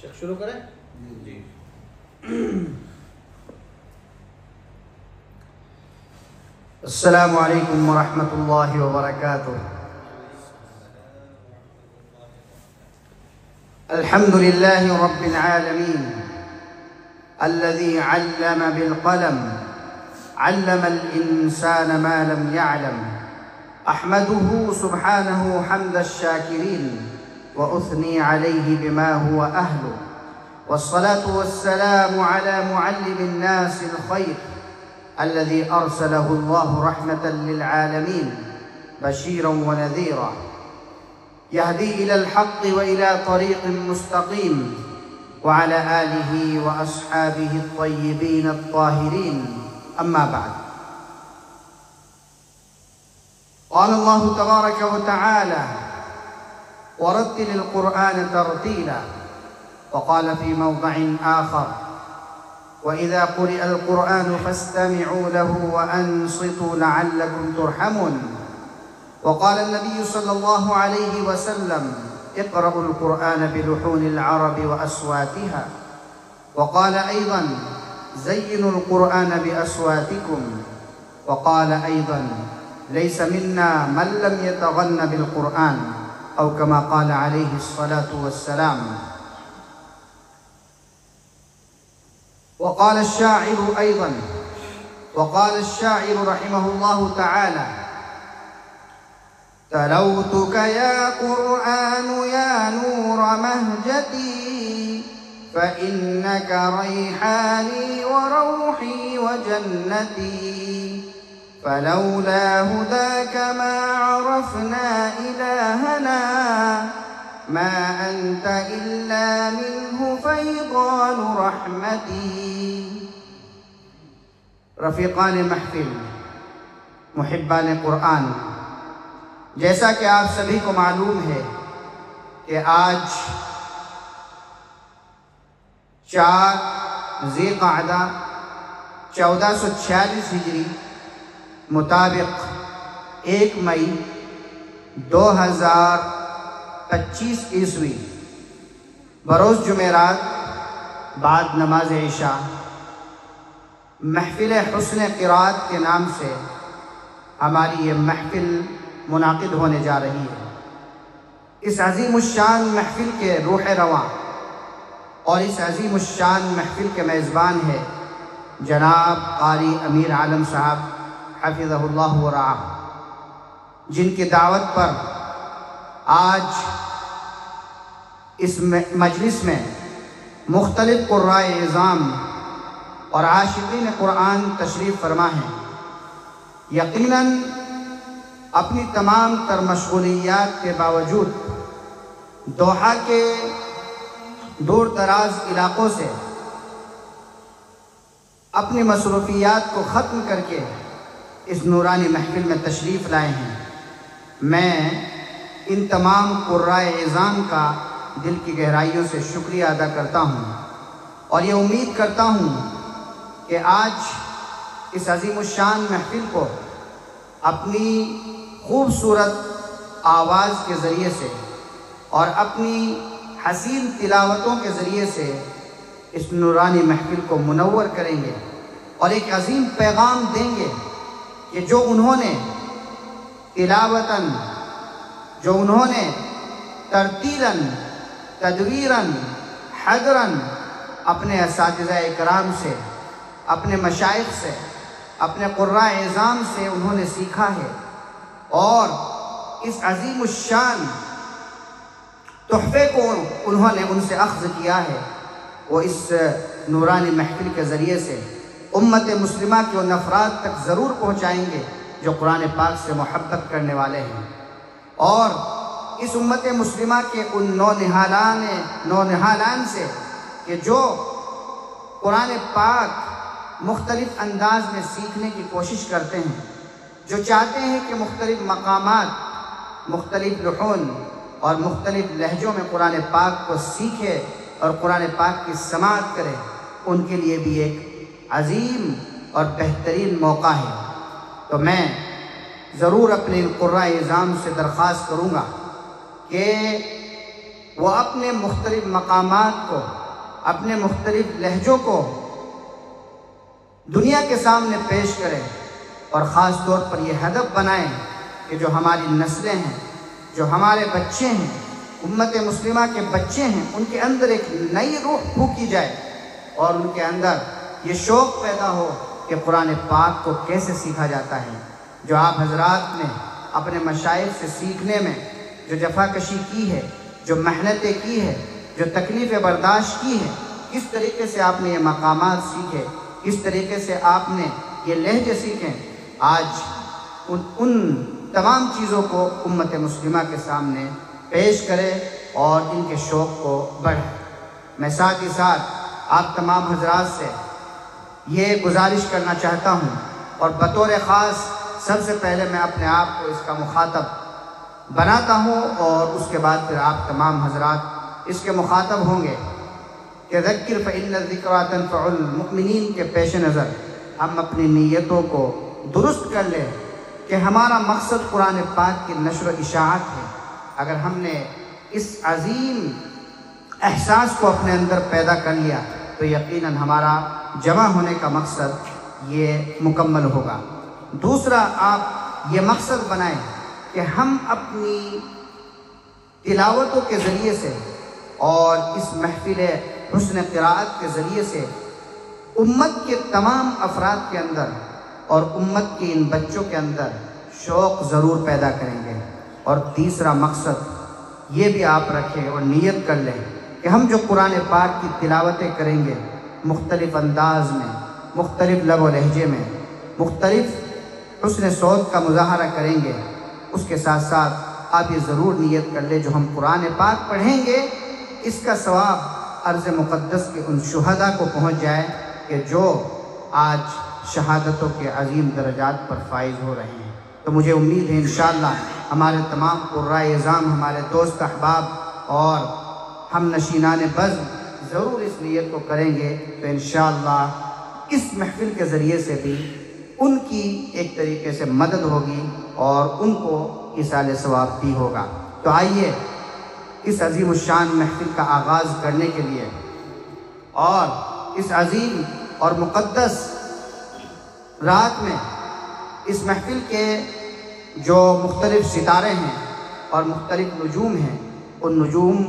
شیخ شروع کریں؟ جی. السلام علیکم ورحمۃ اللہ وبرکاتہ. الحمد للہ رب العالمین الذي علم بالقلم علم الإنسان ما لم يعلم. أحمده سبحانه حمد الشاكرين وأثني عليه بما هو أهله، والصلاة والسلام على معلم الناس الخير الذي أرسله الله رحمة للعالمين بشيرا ونذيرا يهدي إلى الحق وإلى طريق مستقيم، وعلى آله وأصحابه الطيبين الطاهرين. أما بعد، قال الله تبارك وتعالى: ورتل القرآن ترتيلا. وقال في موضع آخر: وإذا قرئ القرآن فاستمعوا له وأنصتوا لعلكم ترحمون. وقال النبي صلى الله عليه وسلم: اقرأوا القرآن بلحون العرب وأصواتها. وقال أيضا: زينوا القرآن بأصواتكم. وقال أيضا: ليس منا من لم يتغن بالقرآن، أو كما قال عليه الصلاة والسلام. وقال الشاعر أيضا، وقال الشاعر رحمه الله تعالى: تلوتك يا قرآن يا نور مهجتي، فإنك ريحاني وروحي وجنتي، فلولا هداك ما عرفنا إلهنا، ما أنت إلا منه فيضان رحمتي. رفیقان محفل، محبان قرآن، جیسا کہ آپ سبھی کو معلوم ہے کہ آج 4 ذی قعدہ 1446 ہجری مطابق 1 مئی 2025 عیسوی بروز جمعرات بعد نماز عشاء محفل حسن قرات کے نام سے ہماری یہ محفل منعقد ہونے جا رہی ہے. اس عظیم الشان محفل کے روح رواں اور اس عظیم الشان محفل کے میزبان ہے جناب قاری امیر عالم صاحب حفظہ اللہ ورعاہ، جن کی دعوت پر آج اس مجلس میں مختلف قرائے اعظام اور عاشقین قرآن تشریف فرما ہیں. یقیناً اپنی تمام تر مشغولیات کے باوجود دوحہ کے دور دراز علاقوں سے اپنی مصروفیات کو ختم کر کے اس نورانی محفل میں تشریف لائے ہیں. میں ان تمام قرائے اعظام کا دل کی گہرائیوں سے شکریہ ادا کرتا ہوں اور یہ امید کرتا ہوں کہ آج اس عظیم الشان محفل کو اپنی خوبصورت آواز کے ذریعے سے اور اپنی حسین تلاوتوں کے ذریعے سے اس نورانی محفل کو منور کریں گے اور ایک عظیم پیغام دیں گے کہ جو انہوں نے تلاوتاً، جو انہوں نے ترتیلاً، تدویراً، حضراً اپنے اساتذہ اکرام سے، اپنے مشائخ سے، اپنے قراء اعظام سے انہوں نے سیکھا ہے اور اس عظیم الشان تحفے کو انہوں نے ان سے اخذ کیا ہے، وہ اس نورانی محفل کے ذریعے سے امت مسلمہ کے ان افراد تک ضرور پہنچائیں گے جو قرآن پاک سے محبت کرنے والے ہیں، اور اس امت مسلمہ کے ان نونہالان سے کہ جو قرآن پاک مختلف انداز میں سیکھنے کی کوشش کرتے ہیں، جو چاہتے ہیں کہ مختلف مقامات، مختلف لحون اور مختلف لہجوں میں قرآن پاک کو سیکھے اور قرآن پاک کی سماعت کرے، ان کے لیے بھی ایک عظیم اور بہترین موقع ہے. تو میں ضرور اپنے قراء اعظام سے درخواست کروں گا کہ وہ اپنے مختلف مقامات کو، اپنے مختلف لہجوں کو دنیا کے سامنے پیش کرے، اور خاص طور پر یہ ہدف بنائیں کہ جو ہماری نسلیں ہیں، جو ہمارے بچے ہیں، امت مسلمہ کے بچے ہیں، ان کے اندر ایک نئی روح پھونکی جائے اور ان کے اندر یہ شوق پیدا ہو کہ قرآن پاک کو کیسے سیکھا جاتا ہے۔ جو آپ حضرات نے اپنے مشائخ سے سیکھنے میں جو جفاکشی کی ہے، جو محنتیں کی ہے، جو تکلیفیں برداشت کی ہے، کس طریقے سے آپ نے یہ مقامات سیکھے، کس طریقے سے آپ نے یہ لہجے سیکھیں، آج ان تمام چیزوں کو امت مسلمہ کے سامنے پیش کرے اور ان کے شوق کو بڑھے۔ میں ساتھ ہی ساتھ آپ تمام حضرات سے یہ گزارش کرنا چاہتا ہوں، اور بطور خاص سب سے پہلے میں اپنے آپ کو اس کا مخاطب بناتا ہوں، اور اس کے بعد پھر آپ تمام حضرات اس کے مخاطب ہوں گے کہ ذکر فإن الذکریٰ تنفع المؤمنین کے پیش نظر ہم اپنی نیتوں کو درست کر لیں کہ ہمارا مقصد قرآن پاک کی نشر و اشاعت ہے۔ اگر ہم نے اس عظیم احساس کو اپنے اندر پیدا کر لیا تو یقیناً ہمارا جمع ہونے کا مقصد یہ مکمل ہوگا۔ دوسرا، آپ یہ مقصد بنائیں کہ ہم اپنی تلاوتوں کے ذریعے سے اور اس محفل حسن قراءت کے ذریعے سے امت کے تمام افراد کے اندر اور امت کے ان بچوں کے اندر شوق ضرور پیدا کریں گے۔ اور تیسرا مقصد یہ بھی آپ رکھیں اور نیت کر لیں کہ ہم جو قرآن پاک کی تلاوتیں کریں گے، مختلف انداز میں، مختلف لب و لہجے میں، مختلف حسن صوت کا مظاہرہ کریں گے، اس کے ساتھ ساتھ آپ یہ ضرور نیت کر لیں جو ہم قرآن پاک پڑھیں گے اس کا ثواب ارض مقدس کے ان شہداء کو پہنچ جائے کہ جو آج شہادتوں کے عظیم درجات پر فائز ہو رہے ہیں۔ تو مجھے امید ہے انشاءاللہ ہمارے تمام قرائے اعظام، ہمارے دوست احباب اور ہم نشینان بزم ضرور اس نیت کو کریں گے، تو انشاءاللہ اس محفل کے ذریعے سے بھی ان کی ایک طریقے سے مدد ہوگی اور ان کو ایصال ثواب بھی ہوگا۔ تو آئیے اس عظیم الشان محفل کا آغاز کرنے کے لیے اور اس عظیم اور مقدس رات میں اس محفل کے جو مختلف ستارے ہیں اور مختلف نجوم ہیں، ان نجوم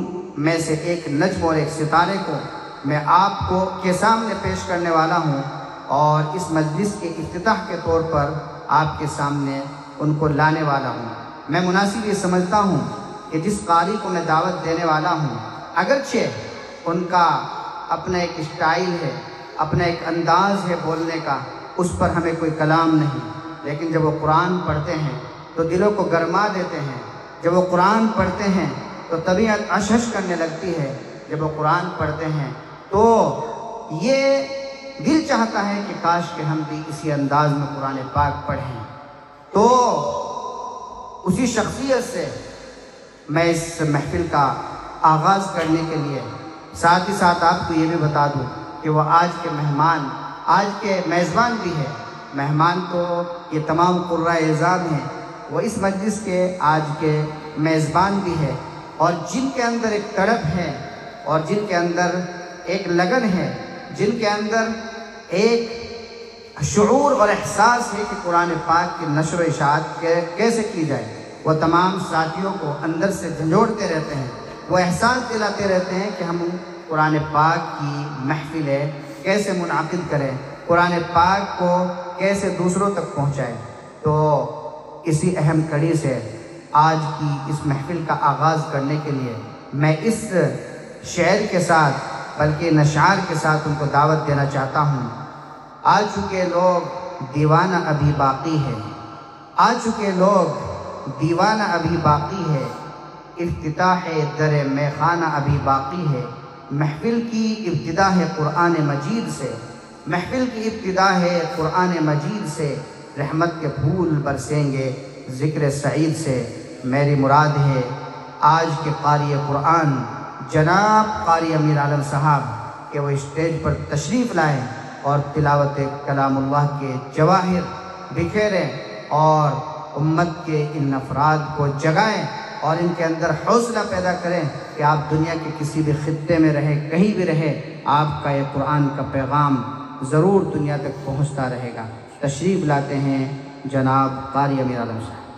میں سے ایک نجم اور ایک ستارے کو میں آپ کو کے سامنے پیش کرنے والا ہوں، اور اس مجلس کے افتتاح کے طور پر آپ کے سامنے ان کو لانے والا ہوں۔ میں مناسب یہ سمجھتا ہوں کہ جس قاری کو میں دعوت دینے والا ہوں، اگرچہ ان کا اپنا ایک اسٹائل ہے، اپنا ایک انداز ہے بولنے کا، اس پر ہمیں کوئی کلام نہیں، لیکن جب وہ قرآن پڑھتے ہیں تو دلوں کو گرما دیتے ہیں۔ جب وہ قرآن پڑھتے ہیں تو طبیعت اشش کرنے لگتی ہے۔ جب وہ قرآن پڑھتے ہیں تو یہ دل چاہتا ہے کہ کاش کہ ہم بھی اسی انداز میں قرآن پاک پڑھیں۔ تو اسی شخصیت سے میں اس محفل کا آغاز کرنے کے لیے ساتھ ہی ساتھ آپ کو یہ بھی بتا دوں کہ وہ آج کے مہمان، آج کے میزبان بھی ہے۔ مہمان تو یہ تمام قرائے اعظام ہیں، وہ اس مجلس کے آج کے میزبان بھی ہے، اور جن کے اندر ایک تڑپ ہے اور جن کے اندر ایک لگن ہے، جن کے اندر ایک شعور اور احساس ہے کہ قرآن پاک کی نشر و اشاعت کیسے کی جائے، وہ تمام ساتھیوں کو اندر سے جھنجھوڑتے رہتے ہیں، وہ احساس دلاتے رہتے ہیں کہ ہم قرآن پاک کی محفلیں کیسے منعقد کریں، قرآن پاک کو کیسے دوسروں تک پہنچائیں۔ تو اسی اہم کڑی سے آج کی اس محفل کا آغاز کرنے کے لیے میں اس شعر کے ساتھ بلکہ نشعار کے ساتھ ان کو دعوت دینا چاہتا ہوں۔ آ چکے لوگ دیوانہ ابھی باقی ہے، آ چکے لوگ دیوانہ ابھی باقی ہے، افتتاح در میخانہ ابھی باقی ہے۔ محفل کی ابتدا ہے قرآن مجید سے، محفل کی ابتدا ہے قرآن مجید سے، رحمت کے پھول برسیں گے ذکر سعید سے۔ میری مراد ہے آج کے قاری قرآن جناب قاری امیر عالم صاحب کہ وہ اسٹیج پر تشریف لائیں اور تلاوت کلام اللہ کے جواہر بکھیریں اور امت کے ان افراد کو جگائیں اور ان کے اندر حوصلہ پیدا کریں کہ آپ دنیا کے کسی بھی خطے میں رہے، کہیں بھی رہے، آپ کا یہ قرآن کا پیغام ضرور دنیا تک پہنچتا رہے گا۔ تشریف لاتے ہیں جناب قاری امیر عالم صاحب۔